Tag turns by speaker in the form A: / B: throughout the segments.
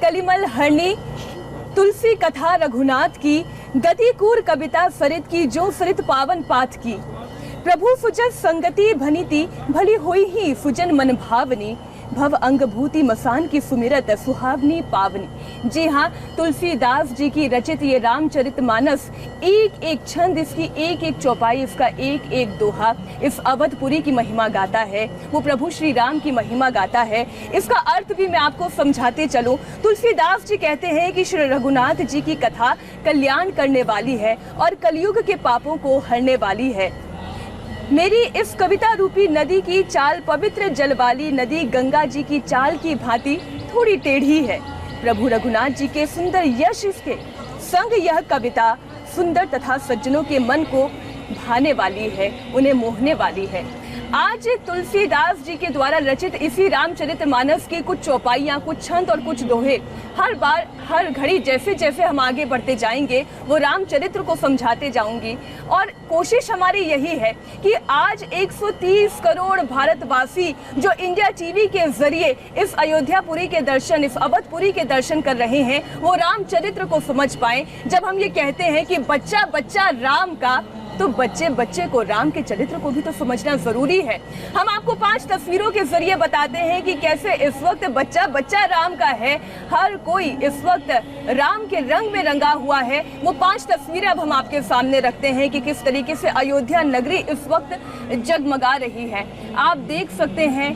A: कलिमल हरणी, तुलसी कथा रघुनाथ की, गतिकूर कविता फरिद की, जो फरिद पावन पाठ की। प्रभु फुजत संगति भनीति, भली हुई ही फुजन मन भावनी, भव अंग भूति मसान की सुमिरत सुहावनी पावनी। जी हाँ, तुलसीदास जी की रचित ये रामचरितमानस, एक एक छंद इसकी, एक एक चौपाई इसका, एक एक दोहा इस अवधपुरी की महिमा गाता है, वो प्रभु श्री राम की महिमा गाता है। इसका अर्थ भी मैं आपको समझाते चलूं। तुलसीदास जी कहते हैं कि श्री रघुनाथ जी की कथा कल्याण करने वाली है और कलयुग के पापों को हरने वाली है। मेरी इस कविता रूपी नदी की चाल पवित्र जल वाली नदी गंगा जी की चाल की भांति थोड़ी टेढ़ी है। प्रभु रघुनाथ जी के सुंदर यश के संग यह कविता सुंदर तथा सज्जनों के मन को भाने वाली है, उन्हें मोहने वाली है। आज तुलसीदास जी के द्वारा रचित इसी रामचरितमानस की कुछ चौपाइयाँ, कुछ छंद और कुछ दोहे हर बार हर घड़ी जैसे जैसे हम आगे बढ़ते जाएंगे वो रामचरित्र को समझाते जाऊंगी। और कोशिश हमारी यही है कि आज 130 करोड़ भारतवासी जो इंडिया टीवी के जरिए इस अयोध्यापुरी के दर्शन, इस अवधपुरी के दर्शन कर रहे हैं, वो रामचरित्र को समझ पाएं। जब हम ये कहते हैं कि बच्चा बच्चा राम का, तो बच्चे बच्चे को राम के चरित्र को भी तो समझना जरूरी है। हम आपको 5 तस्वीरों के जरिए बताते हैं कि कैसे इस वक्त बच्चा बच्चा राम का है, हर कोई इस वक्त राम के रंग में रंगा हुआ है। वो 5 तस्वीरें अब हम आपके सामने रखते हैं कि किस तरीके से अयोध्या नगरी इस वक्त जगमगा रही है। आप देख सकते हैं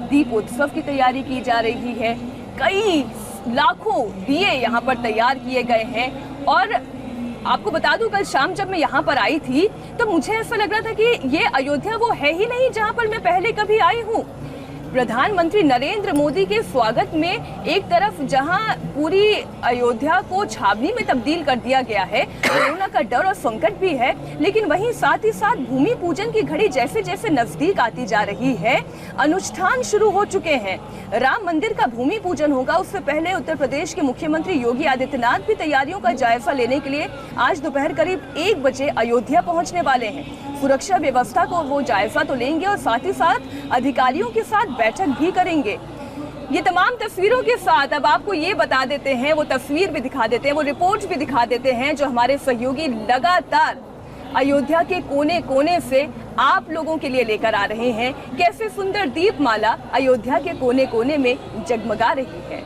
A: दीपोत्सव की तैयारी की जा रही है, कई लाखों दिए यहाँ पर तैयार किए गए हैं। और आपको बता दूं, कल शाम जब मैं यहाँ पर आई थी तो मुझे ऐसा लग रहा था कि ये अयोध्या वो है ही नहीं जहाँ पर मैं पहले कभी आई हूँ। प्रधानमंत्री नरेंद्र मोदी के स्वागत में एक तरफ जहां पूरी अयोध्या को छावनी में तब्दील कर दिया गया है, कोरोना का डर और संकट भी है, लेकिन वहीं साथ ही साथ भूमि पूजन की घड़ी जैसे जैसे नजदीक आती जा रही है, अनुष्ठान शुरू हो चुके हैं। राम मंदिर का भूमि पूजन होगा, उससे पहले उत्तर प्रदेश के मुख्यमंत्री योगी आदित्यनाथ भी तैयारियों का जायजा लेने के लिए आज दोपहर करीब 1 बजे अयोध्या पहुंचने वाले हैं। सुरक्षा व्यवस्था को वो जायजा तो लेंगे और साथ ही साथ अधिकारियों के साथ बैठक भी करेंगे। ये तमाम तस्वीरों के साथ अब आपको ये बता देते हैं, वो तस्वीर भी दिखा देते हैं, वो रिपोर्ट्स भी दिखा देते हैं जो हमारे सहयोगी लगातार अयोध्या के कोने कोने से आप लोगों के लिए लेकर आ रहे हैं। कैसे सुंदर दीपमाला अयोध्या के कोने कोने में जगमगा रही है।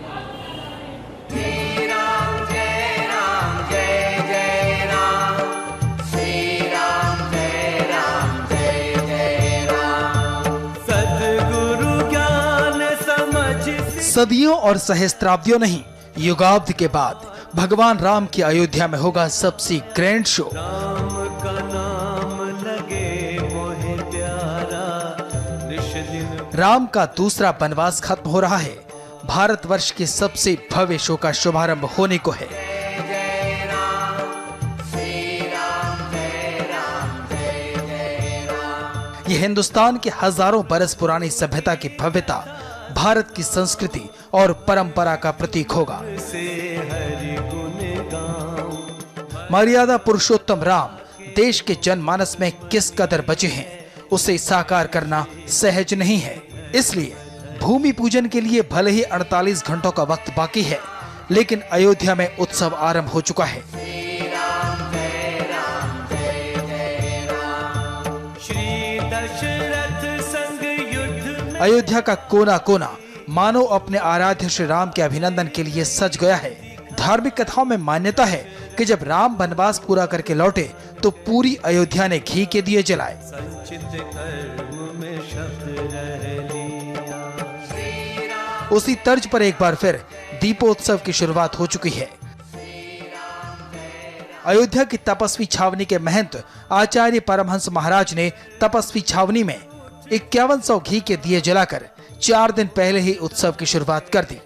B: सदियों और सहस्त्राब्दियों नहीं, युगाब्द के बाद भगवान राम की अयोध्या में होगा सबसे ग्रैंड शो।
C: राम का नाम लगे मोहे प्यारा,
B: राम का दूसरा वनवास खत्म हो रहा है। भारतवर्ष के सबसे भव्य शो का शुभारंभ होने को है। ये हिंदुस्तान के हजारों बरस पुरानी सभ्यता की भव्यता, भारत की संस्कृति और परंपरा का प्रतीक होगा। मर्यादा पुरुषोत्तम राम देश के जनमानस में किस कदर बचे हैं, उसे साकार करना सहज नहीं है। इसलिए भूमि पूजन के लिए भले ही 48 घंटों का वक्त बाकी है, लेकिन अयोध्या में उत्सव आरंभ हो चुका है। अयोध्या का कोना कोना मानो अपने आराध्य श्री राम के अभिनंदन के लिए सज गया है। धार्मिक कथाओं में मान्यता है कि जब राम वनवास पूरा करके लौटे तो पूरी अयोध्या ने घी के दिए जलाए। उसी तर्ज पर एक बार फिर दीपोत्सव की शुरुआत हो चुकी है। अयोध्या की तपस्वी छावनी के महंत आचार्य परमहंस महाराज ने तपस्वी छावनी में 5100 घी के दिए जलाकर 4 दिन पहले ही उत्सव की शुरुआत कर दी।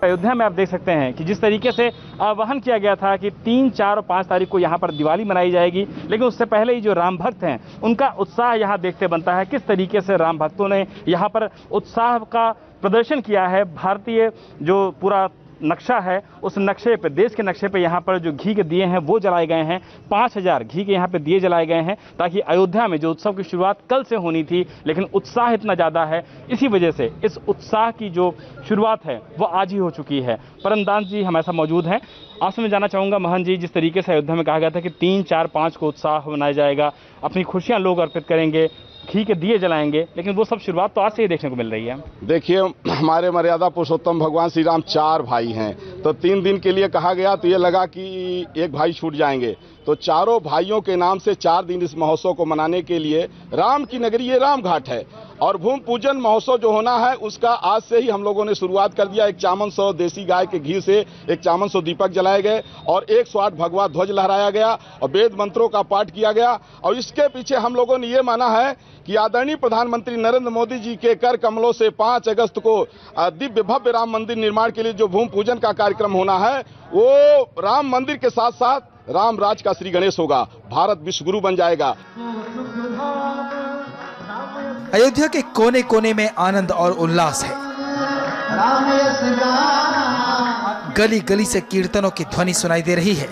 D: अयोध्या में आप देख सकते हैं कि जिस तरीके से आह्वान किया गया था कि 3, 4 और 5 तारीख को यहाँ पर दिवाली मनाई जाएगी, लेकिन उससे पहले ही जो राम भक्त हैं उनका उत्साह यहाँ देखते बनता है। किस तरीके से राम भक्तों ने यहाँ पर उत्साह का प्रदर्शन किया है। भारतीय जो पूरा नक्शा है उस नक्शे पे, देश के नक्शे पे यहाँ पर जो घी के दिए हैं वो जलाए गए हैं। 5000 घी के यहाँ पे दिए जलाए गए हैं ताकि अयोध्या में जो उत्सव की शुरुआत कल से होनी थी, लेकिन उत्साह इतना ज़्यादा है, इसी वजह से इस उत्साह की जो शुरुआत है वो आज ही हो चुकी है। परमदास जी हमारे साथ मौजूद हैं। आपसे मैं जानना चाहूँगा महन जी, जिस तरीके से अयोध्या में कहा गया था कि 3, 4, 5 को उत्साह मनाया जाएगा, अपनी खुशियाँ लोग अर्पित करेंगे, घी के दिए जलाएंगे, लेकिन वो सब शुरुआत तो आज से ही देखने को मिल रही है।
E: देखिए, हमारे मर्यादा पुरुषोत्तम भगवान श्री राम 4 भाई हैं, तो 3 दिन के लिए कहा गया तो ये लगा कि एक भाई छूट जाएंगे, तो चारों भाइयों के नाम से 4 दिन इस महोत्सव को मनाने के लिए राम की नगरी ये राम घाट है और भूमि पूजन महोत्सव जो होना है उसका आज से ही हम लोगों ने शुरुआत कर दिया। 5100 देसी गाय के घी से 5100 दीपक जलाए गए और 108 भगवा ध्वज लहराया गया और वेद मंत्रों का पाठ किया गया। और इसके पीछे हम लोगों ने ये माना है कि आदरणीय प्रधानमंत्री नरेंद्र मोदी जी के कर कमलों से 5 अगस्त को दिव्य भव्य राम मंदिर निर्माण के लिए जो भूमि पूजन का कार्यक्रम होना है वो राम मंदिर के साथ साथ राम राज का श्री गणेश होगा। भारत विश्वगुरु बन जाएगा।
B: अयोध्या के कोने कोने में आनंद और उल्लास है। गली गली से कीर्तनों की ध्वनि सुनाई दे रही है।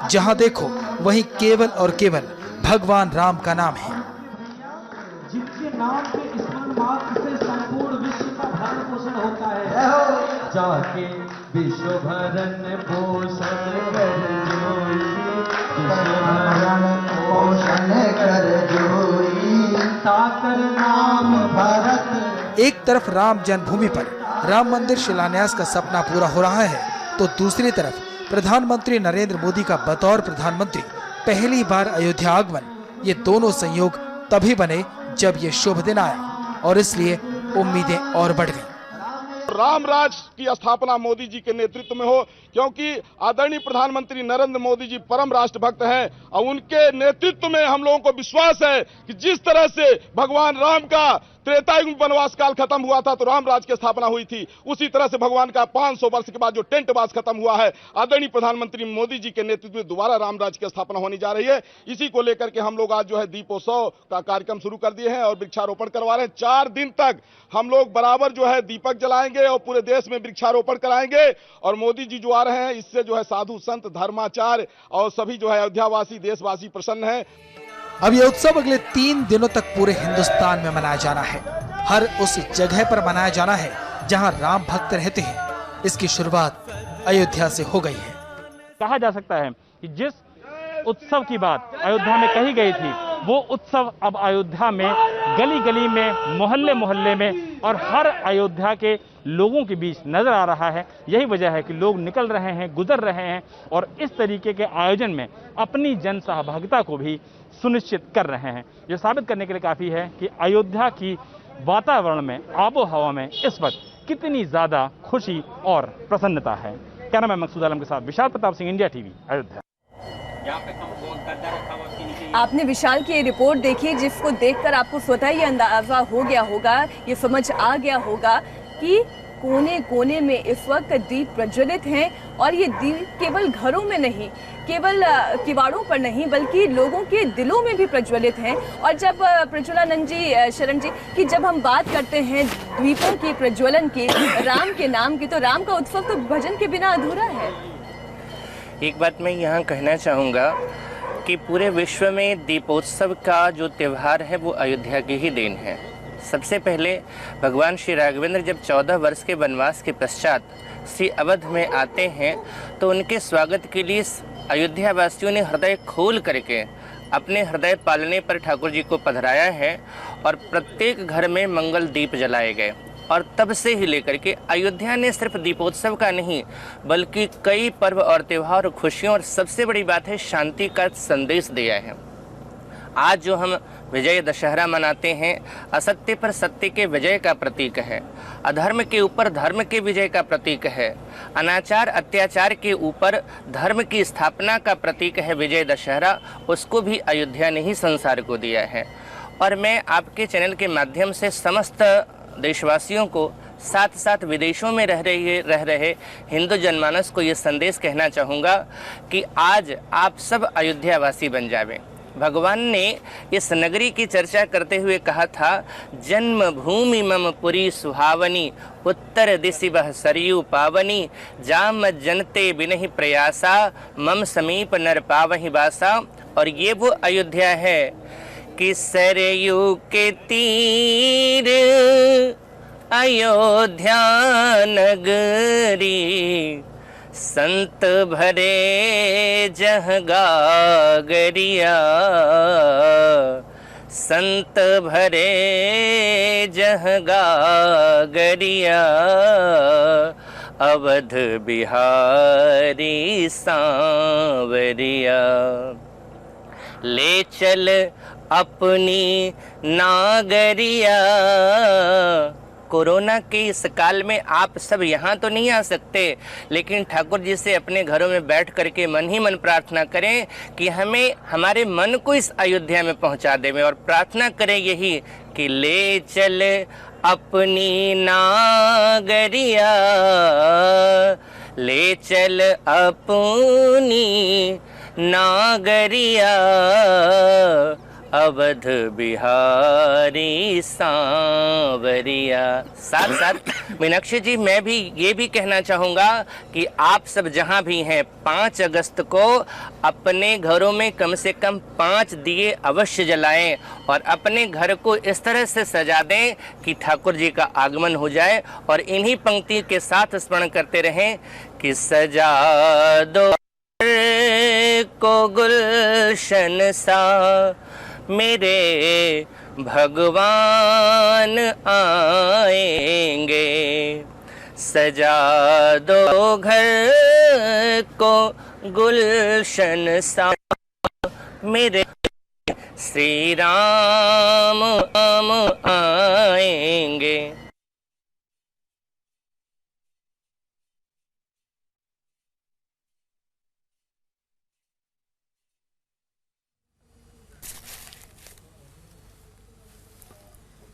B: जहां देखो वहीं केवल और केवल भगवान राम का नाम है।
F: जिनके नाम के स्मरण मात्र से संपूर्ण विश्व का भरण पोषण होता है। जाके विश्व भरण पोषण कर जोई, विश्व भरण पोषण कर जोई, ताकर नाम भरत।
B: एक तरफ राम जन्मभूमि पर राम मंदिर शिलान्यास का सपना पूरा हो रहा है, तो दूसरी तरफ प्रधानमंत्री नरेंद्र मोदी का बतौर प्रधानमंत्री पहली बार अयोध्या आगमन। ये दोनों संयोग तभी बने जब ये शुभ दिन आया और इसलिए उम्मीदें और बढ़ गईं।
E: राम राज की स्थापना मोदी जी के नेतृत्व में हो, क्योंकि आदरणीय प्रधानमंत्री नरेंद्र मोदी जी परम राष्ट्रभक्त हैं और उनके नेतृत्व में हम लोगों को विश्वास है कि जिस तरह से भगवान राम का त्रेता युग वनवास काल खत्म हुआ था तो राम राज की स्थापना हुई थी, उसी तरह से भगवान का 500 वर्ष के बाद जो टेंटवास खत्म हुआ है, आदरणीय प्रधानमंत्री मोदी जी के नेतृत्व में दोबारा राम राज की स्थापना होने जा रही है। इसी को लेकर के हम लोग आज जो है दीपोत्सव का कार्यक्रम शुरू कर दिए हैं और वृक्षारोपण करवा रहे हैं। 4 दिन तक हम लोग बराबर जो है दीपक जलाएंगे और पूरे देश में वृक्षारोपण कराएंगे। और मोदी जी जो आ रहे हैं इससे जो है साधु संत धर्माचार्य और सभी जो है अयोध्यावासी देशवासी प्रसन्न है।
B: अब यह उत्सव अगले 3 दिनों तक पूरे हिंदुस्तान में मनाया जाना है। हर उस जगह पर मनाया जाना है जहां राम भक्त रहते हैं। इसकी शुरुआत अयोध्या से हो गई है।
D: कहा जा सकता है कि जिस उत्सव की बात अयोध्या में कही गई थी वो उत्सव अब अयोध्या में गली गली में, मोहल्ले मोहल्ले में और हर अयोध्या के लोगों के बीच नजर आ रहा है। यही वजह है कि लोग निकल रहे हैं, गुजर रहे हैं और इस तरीके के आयोजन में अपनी जन सहभागिता को भी सुनिश्चित कर रहे हैं। ये साबित करने के लिए काफ़ी है कि अयोध्या की वातावरण में, आबो हवा में इस वक्त कितनी ज़्यादा खुशी और प्रसन्नता है। कैमरामैन मकसूद आलम के साथ विशाल प्रताप सिंह, इंडिया टीवी, अयोध्या।
A: आपने विशाल की ये रिपोर्ट देखी जिसको देखकर आपको स्वतः ये अंदाजा हो गया होगा, ये समझ आ गया होगा कि कोने कोने में इस वक्त दीप प्रज्वलित हैं और ये दीप केवल घरों में नहीं, केवल किवाड़ों पर नहीं, बल्कि लोगों के दिलों में भी प्रज्वलित हैं। और जब प्रज्वलानंद जी, शरण जी, कि जब हम बात करते हैं दीपों की प्रज्वलन की, राम के नाम की, तो राम का उत्सव तो भजन के बिना अधूरा है।
G: एक बात मैं यहाँ कहना चाहूँगा कि पूरे विश्व में दीपोत्सव का जो त्यौहार है वो अयोध्या की ही देन है। सबसे पहले भगवान श्री राघवेंद्र जब 14 वर्ष के वनवास के पश्चात श्री अवध में आते हैं तो उनके स्वागत के लिए अयोध्या वासियों ने हृदय खोल करके अपने हृदय पालने पर ठाकुर जी को पधराया है और प्रत्येक घर में मंगल दीप जलाए गए। और तब से ही लेकर के अयोध्या ने सिर्फ दीपोत्सव का नहीं बल्कि कई पर्व और त्यौहार, खुशियों और सबसे बड़ी बात है शांति का संदेश दिया है। आज जो हम विजय दशहरा मनाते हैं, असत्य पर सत्य के विजय का प्रतीक है, अधर्म के ऊपर धर्म के विजय का प्रतीक है, अनाचार अत्याचार के ऊपर धर्म की स्थापना का प्रतीक है विजय दशहरा। उसको भी अयोध्या ने ही संसार को दिया है। और मैं आपके चैनल के माध्यम से समस्त देशवासियों को, साथ साथ विदेशों में रह रहे हिंदू जनमानस को ये संदेश कहना चाहूँगा कि आज आप सब अयोध्यावासी बन जावें। भगवान ने इस नगरी की चर्चा करते हुए कहा था, जन्मभूमि मम पुरी सुहावनी, उत्तर दिशि बह सरयू पावनी, जाम जनते बिनहि प्रयासा, मम समीप नर पावहि बासा। और ये वो अयोध्या है कि सरयू के तीर अयोध्या नगरी, संत भरे जह गागरिया, संत भरे जह गागरिया, अवध बिहारी सांवरिया। ले चल अपनी नागरिया। कोरोना के इस काल में आप सब यहाँ तो नहीं आ सकते, लेकिन ठाकुर जी से अपने घरों में बैठ करके मन ही मन प्रार्थना करें कि हमें हमारे मन को इस अयोध्या में पहुँचा देवे, और प्रार्थना करें यही कि ले चल अपनी नागरिया, ले चल अपनी नागरिया, अवध बिहारी सांवरिया। साथ साथ मीनाक्षी जी, मैं भी ये भी कहना चाहूँगा कि आप सब जहाँ भी हैं 5 अगस्त को अपने घरों में कम से कम 5 दिए अवश्य जलाएं और अपने घर को इस तरह से सजा दें कि ठाकुर जी का आगमन हो जाए। और इन्हीं पंक्ति के साथ स्मरण करते रहें कि सजा दो को गुलशन सा, मेरे भगवान आएंगे, सजा दो घर को गुलशन सा, मेरे श्री राम आएंगे।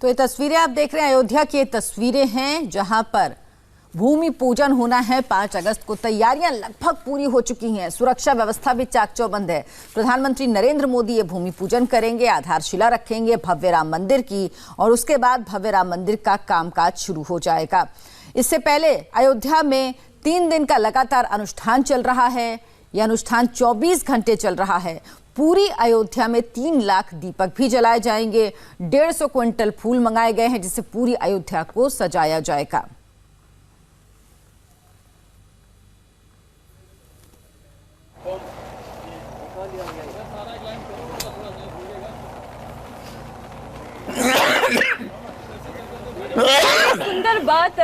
H: तो ये तस्वीरें आप देख रहे हैं, अयोध्या की ये तस्वीरें हैं जहां पर भूमि पूजन होना है 5 अगस्त को। तैयारियां लगभग पूरी हो चुकी हैं, सुरक्षा व्यवस्था भी चाक चौबंद है। प्रधानमंत्री नरेंद्र मोदी ये भूमि पूजन करेंगे, आधारशिला रखेंगे भव्य राम मंदिर की, और उसके बाद भव्य राम मंदिर का कामकाज शुरू हो जाएगा। इससे पहले अयोध्या में 3 दिन का लगातार अनुष्ठान चल रहा है। यह अनुष्ठान 24 घंटे चल रहा है। पूरी अयोध्या में 3 लाख दीपक भी जलाए जाएंगे। 150 क्विंटल फूल मंगाए गए हैं जिससे पूरी अयोध्या को सजाया जाएगा।
A: सुंदर बात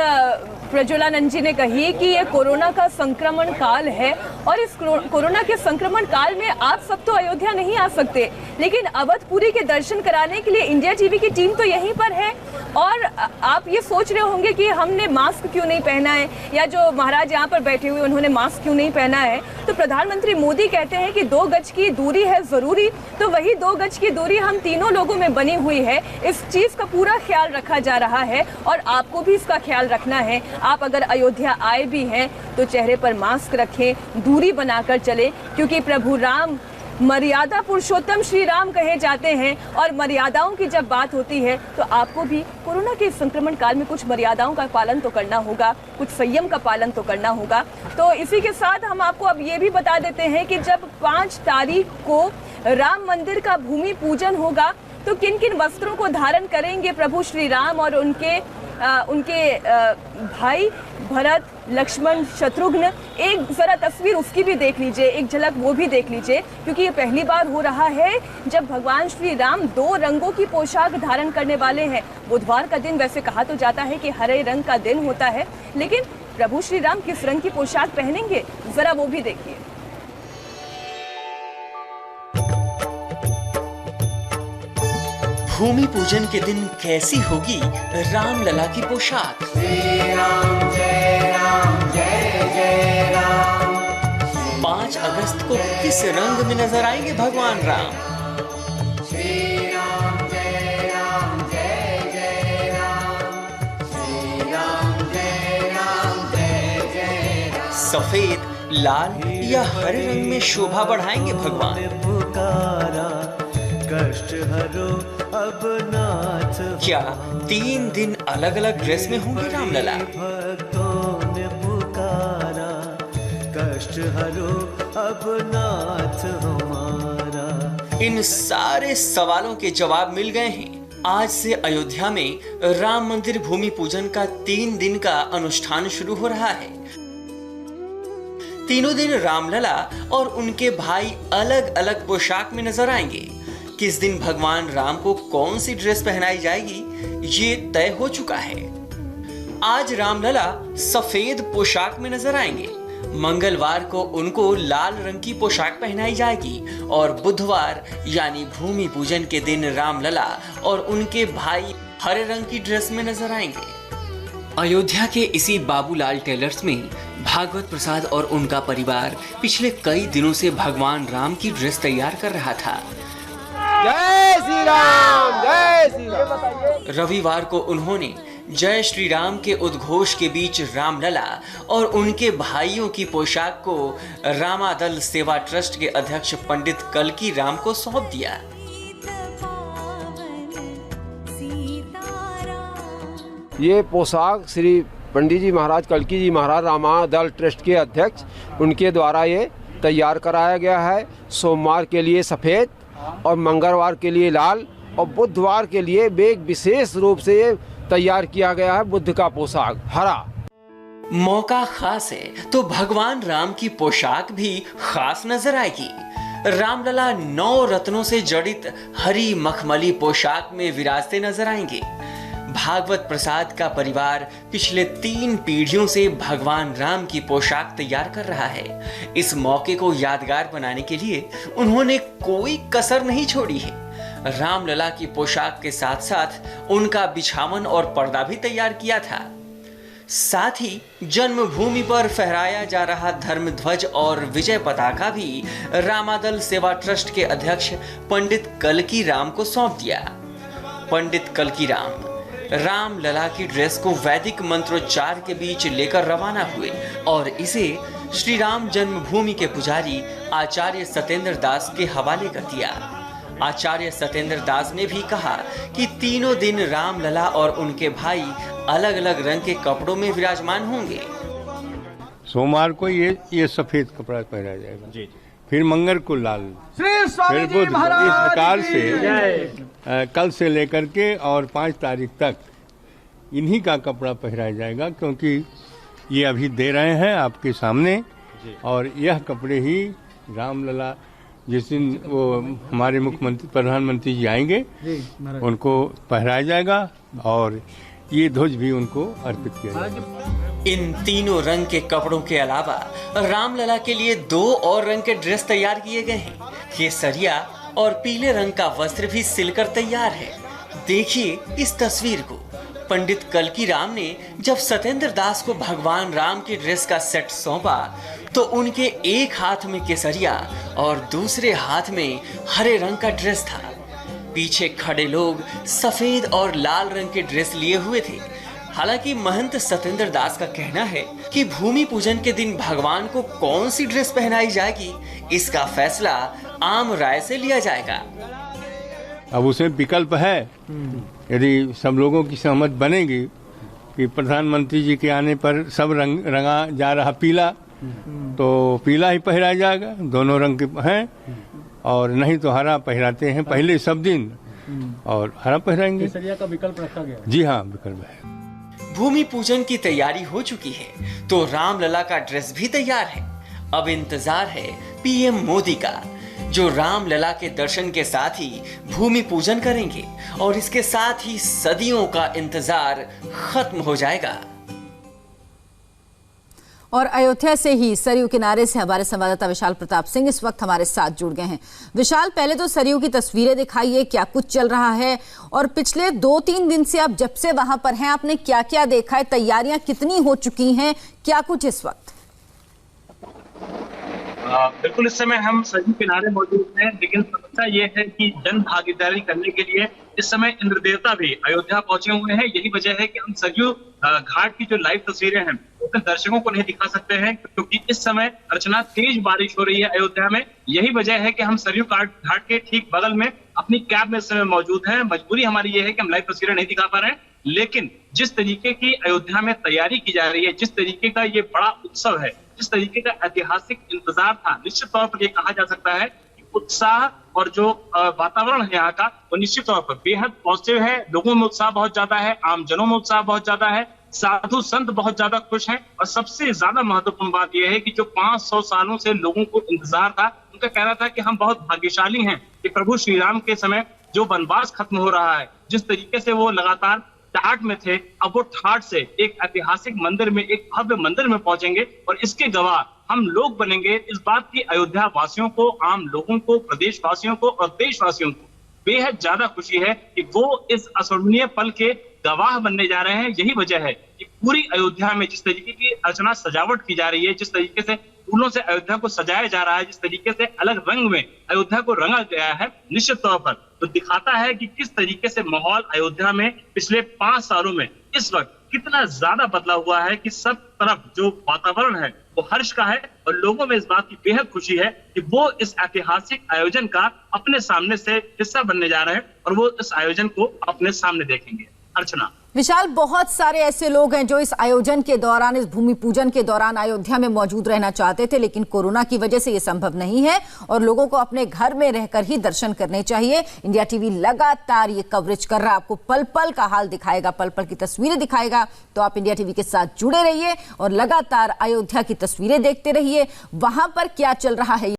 A: प्रज्वलानंद जी ने कही कि ये कोरोना का संक्रमण काल है और इस कोरोना के संक्रमण काल में आप सब तो अयोध्या नहीं आ सकते, लेकिन अवधपुरी के दर्शन कराने के लिए इंडिया टीवी की टीम तो यहीं पर है। और आप ये सोच रहे होंगे कि हमने मास्क क्यों नहीं पहना है, या जो महाराज यहाँ पर बैठे हुए उन्होंने मास्क क्यों नहीं पहना है। तो प्रधानमंत्री मोदी कहते हैं कि 2 गज की दूरी है जरूरी, तो वही 2 गज की दूरी हम तीनों लोगों में बनी हुई है। इस चीज का पूरा ख्याल रखा जा रहा है और आपको भी इसका ख्याल रखना है। आप अगर अयोध्या आए भी हैं तो चेहरे पर मास्क रखें, दूरी बनाकर चलें, क्योंकि प्रभु राम मर्यादा पुरुषोत्तम श्री राम कहे जाते हैं। और मर्यादाओं की जब बात होती है तो आपको भी कोरोना के संक्रमण काल में कुछ मर्यादाओं का पालन तो करना होगा, कुछ संयम का पालन तो करना होगा। तो इसी के साथ हम आपको अब ये भी बता देते हैं कि जब 5 तारीख को राम मंदिर का भूमि पूजन होगा तो किन किन वस्त्रों को धारण करेंगे प्रभु श्री राम और उनके भाई भरत, लक्ष्मण, शत्रुघ्न। एक जरा तस्वीर उसकी भी देख लीजिए, एक झलक वो भी देख लीजिए, क्योंकि ये पहली बार हो रहा है जब भगवान श्री राम 2 रंगों की पोशाक धारण करने वाले हैं। बुधवार का दिन वैसे कहा तो जाता है कि हरे रंग का दिन होता है, लेकिन प्रभु श्री राम किस रंग की पोशाक पहनेंगे जरा वो भी देखिए।
I: भूमि पूजन के दिन कैसी होगी रामलला की पोशाक।
C: श्री राम जय राम जय जय राम।
I: 5 अगस्त को किस रंग में नजर आएंगे भगवान राम।
C: श्री राम जय राम जय जय राम। श्री राम जय राम जय जय राम।
I: सफेद, लाल या हरे रंग में शोभा बढ़ाएंगे भगवान।
C: पुकारा
J: कष्ट हरो अब नाथ।
I: क्या 3 दिन अलग अलग ड्रेस में होंगे रामलला?
J: भक्तों ने पुकारा, कष्ट हरो अब नाथ हमारा।
I: इन सारे सवालों के जवाब मिल गए हैं। आज से अयोध्या में राम मंदिर भूमि पूजन का 3 दिन का अनुष्ठान शुरू हो रहा है। तीनों दिन रामलला और उनके भाई अलग अलग पोशाक में नजर आएंगे। किस दिन भगवान राम को कौन सी ड्रेस पहनाई जाएगी ये तय हो चुका है। आज रामलला सफेद पोशाक में नजर आएंगे। मंगलवार को उनको लाल रंग की पोशाक पहनाई जाएगी और बुधवार यानी भूमि पूजन के दिन रामलला और उनके भाई हरे रंग की ड्रेस में नजर आएंगे। अयोध्या के इसी बाबूलाल टेलर्स में भागवत प्रसाद और उनका परिवार पिछले कई दिनों से भगवान राम की ड्रेस तैयार कर रहा था।
K: जय श्री राम, जय श्री राम।
I: रविवार को उन्होंने जय श्री राम के उद्घोष के बीच रामलला और उनके भाइयों की पोशाक को रामादल सेवा ट्रस्ट के अध्यक्ष पंडित कल्की राम को सौंप दिया।
K: ये पोशाक श्री पंडित जी महाराज कल्की जी महाराज रामादल ट्रस्ट के अध्यक्ष उनके द्वारा ये तैयार कराया गया है। सोमवार के लिए सफ़ेद और मंगलवार के लिए लाल और बुधवार के लिए एक विशेष रूप से ये तैयार किया गया है बुद्ध का पोशाक हरा।
I: मौका खास है तो भगवान राम की पोशाक भी खास नजर आएगी। रामलला 9 रत्नों से जड़ित हरी मखमली पोशाक में विराजते नजर आएंगे। भागवत प्रसाद का परिवार पिछले 3 पीढ़ियों से भगवान राम की पोशाक तैयार कर रहा है। इस मौके को यादगार बनाने के लिए उन्होंने कोई कसर नहीं छोड़ी है। रामलला की पोशाक के साथ साथ उनका बिछावन और पर्दा भी तैयार किया था। साथ ही जन्मभूमि पर फहराया जा रहा धर्म ध्वज और विजय पताका भी रामादल सेवा ट्रस्ट के अध्यक्ष पंडित कल्की राम को सौंप दिया। पंडित कल्की राम रामलला की ड्रेस को वैदिक मंत्रोच्चार के बीच लेकर रवाना हुए और इसे श्री राम जन्मभूमि के पुजारी आचार्य सत्येंद्र दास के हवाले कर दिया। आचार्य सत्येंद्र दास ने भी कहा कि तीनों दिन रामलला और उनके भाई अलग अलग रंग के कपड़ों में विराजमान होंगे।
L: सोमवार को ये सफेद कपड़ा पहना जाएगा जी। फिर मंगल को लाल, फिर बुध। इस प्रकार से कल से लेकर के और 5 तारीख तक इन्हीं का कपड़ा पहनाया जाएगा, क्योंकि ये अभी दे रहे हैं आपके सामने। और यह कपड़े ही रामलला जिस दिन वो हमारे मुख्यमंत्री प्रधानमंत्री जी आएंगे उनको पहनाया जाएगा और ये ध्वज भी उनको अर्पित किया जाएगा।
I: इन तीनों रंग के कपड़ों के अलावा रामलला के लिए 2 और रंग के ड्रेस तैयार किए गए हैं। केसरिया और पीले रंग का वस्त्र भी सिलकर तैयार है। देखिए इस तस्वीर को। पंडित कल्की राम ने जब सत्येंद्र दास को भगवान राम की ड्रेस का सेट सौंपा तो उनके एक हाथ में केसरिया और दूसरे हाथ में हरे रंग का ड्रेस था। पीछे खड़े लोग सफेद और लाल रंग के ड्रेस लिए हुए थे। हालांकि महंत सत्येंद्र दास का कहना है कि भूमि पूजन के दिन भगवान को कौन सी ड्रेस पहनाई जाएगी इसका फैसला आम राय से लिया जाएगा।
L: अब उसमें विकल्प है, यदि सब लोगों की सहमत बनेगी कि प्रधानमंत्री जी के आने पर सब रंगा जा रहा पीला, तो पीला ही पहनाया जाएगा। दोनों रंग के हैं। और नहीं तो हरा पहनाते हैं पहले सब दिन, और हरा पहनाएंगे।
D: केसरिया का विकल्प रखा गया।
L: जी हाँ, विकल्प है।
I: भूमि पूजन की तैयारी हो चुकी है तो रामलला का ड्रेस भी तैयार है। अब इंतजार है पीएम मोदी का, जो रामलला के दर्शन के साथ ही भूमि पूजन करेंगे और इसके साथ ही सदियों का इंतजार खत्म हो जाएगा।
H: और अयोध्या से ही सरयू किनारे से हमारे संवाददाता विशाल प्रताप सिंह इस वक्त हमारे साथ जुड़ गए हैं। विशाल, पहले तो सरयू की तस्वीरें दिखाइए, क्या कुछ चल रहा है और पिछले 2-3 दिन से आप जब से वहां पर हैं आपने क्या क्या देखा है, तैयारियां कितनी हो चुकी हैं, क्या कुछ इस वक्त?
M: बिल्कुल, इस समय हम सरयू किनारे मौजूद हैं, लेकिन समस्या ये है कि जन भागीदारी करने के लिए इस समय इंद्र देवता भी अयोध्या पहुंचे हुए हैं। यही वजह है कि हम सरयू घाट की जो लाइव तस्वीरें हैं अपने दर्शकों को नहीं दिखा सकते हैं, क्योंकि इस समय अर्चना तेज बारिश हो रही है अयोध्या में। यही वजह है कि हम सरयू घाट के ठीक बगल में अपनी कैब में इस समय मौजूद हैं। मजबूरी हमारी ये है कि हम लाइव तस्वीरें नहीं दिखा पा रहे हैं, लेकिन जिस तरीके की अयोध्या में तैयारी की जा रही है, जिस तरीके का ये बड़ा उत्सव है, जिस तरीके का ऐतिहासिक इंतजार था, निश्चित तौर पर ये कहा जा सकता है कि उत्साह और जो वातावरण है यहाँ का, वो निश्चित तौर पर बेहद पॉजिटिव है। लोगों में उत्साह बहुत ज्यादा है, आमजनों में उत्साह बहुत ज्यादा है, साधु संत बहुत ज्यादा खुश हैं। और सबसे ज्यादा महत्वपूर्ण बात यह है कि जो 500 सालों से लोगों को इंतजार था, उनका कहना था कि हम बहुत भाग्यशाली हैं कि प्रभु श्री राम के समय जो वनवास खत्म हो रहा है, जिस तरीके से वो लगातार ठाठ में थे, अब वो ठाठ से एक ऐतिहासिक मंदिर में, एक भव्य मंदिर में पहुंचेंगे और इसके गवाह हम लोग बनेंगे। इस बात की अयोध्या वासियों को, आम लोगों को, प्रदेश वासियों को और देशवासियों को बेहद ज्यादा खुशी है कि वो इस अस्मरणीय पल के गवाह बनने जा रहे हैं। यही वजह है कि पूरी अयोध्या में जिस तरीके की अर्चना सजावट की जा रही है, जिस तरीके से फूलों से अयोध्या को सजाया जा रहा है, जिस तरीके से अलग रंग में अयोध्या को रंगा गया है, निश्चित तौर पर तो दिखाता है कि किस तरीके से माहौल अयोध्या में पिछले 5 सालों में इस वक्त कितना ज्यादा बदला हुआ है कि सब तरफ जो वातावरण है वो हर्ष का है और लोगों में इस बात की बेहद खुशी है कि वो इस ऐतिहासिक आयोजन का अपने सामने से हिस्सा बनने जा रहे हैं और वो इस आयोजन को अपने सामने देखेंगे। अर्चना।
H: विशाल, बहुत सारे ऐसे लोग हैं जो इस आयोजन के दौरान, इस भूमि पूजन के दौरान अयोध्या में मौजूद रहना चाहते थे, लेकिन कोरोना की वजह से ये संभव नहीं है और लोगों को अपने घर में रहकर ही दर्शन करने चाहिए। इंडिया टीवी लगातार ये कवरेज कर रहा है, आपको पल पल का हाल दिखाएगा, पल पल की तस्वीरें दिखाएगा। तो आप इंडिया टीवी के साथ जुड़े रहिए और लगातार अयोध्या की तस्वीरें देखते रहिए। वहां पर क्या चल रहा है